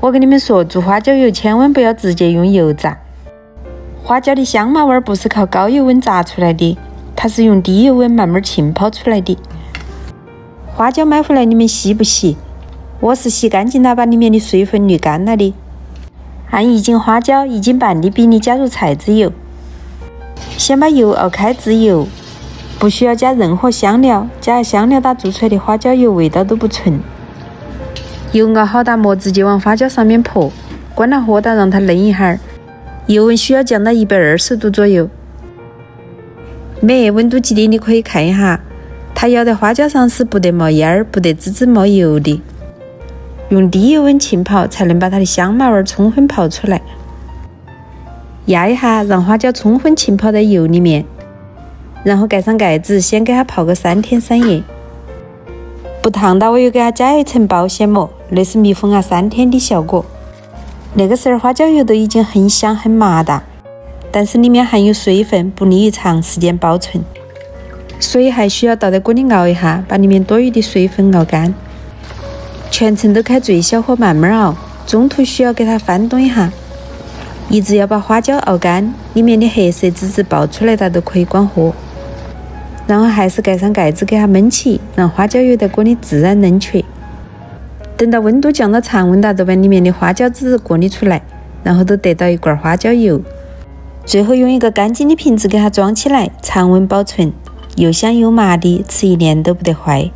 我跟你們說，做花椒油千萬不要直接用油炸。花椒的香麻味不是靠高油溫炸出來的，它是用低油溫慢慢浸泡出來的。花椒買回來你們洗不洗？我是洗乾淨了，把裡面的水分濾乾了的。按1斤花椒1斤半的比例加入菜籽油，先把油熬開至油，不需要加任何香料，加了香料打做出來的花椒油味道都不纯。油熬好打沫，直接往花椒上面泼，關了火打让它燜一下，油溫需要降到120度左右。温度计的你可以看一下，它要在花椒上是不得冒烟儿，不得滋滋冒油的。用低油温浸泡才能把它的香麻味充分泡出来。压一下，讓花椒充分浸泡在油裡面，然後蓋上蓋子，先給它泡個3天3夜。不燙到我又給它加一層保鲜膜，那是密封啊3天的效果。那個时候花椒油都已經很香很麻哒，但是裡面含有水分，不利于長時間保存，所以還需要倒在鍋裡熬一下，把裡面多余的水分熬乾。全程都開最小火慢慢熬，中途需要給它翻動一下，一直要把花椒熬乾，裡面的黑色汁子爆出來，它都可以關火。然後還是蓋上蓋子給它燜起，讓花椒油在鍋裡自然冷卻。等到溫度降到常溫了，就把裡面的花椒籽過濾出來，然後都得到一罐花椒油。最後用一個乾淨的瓶子給它裝起來，常溫保存，又香又麻的，吃1年都不得壞。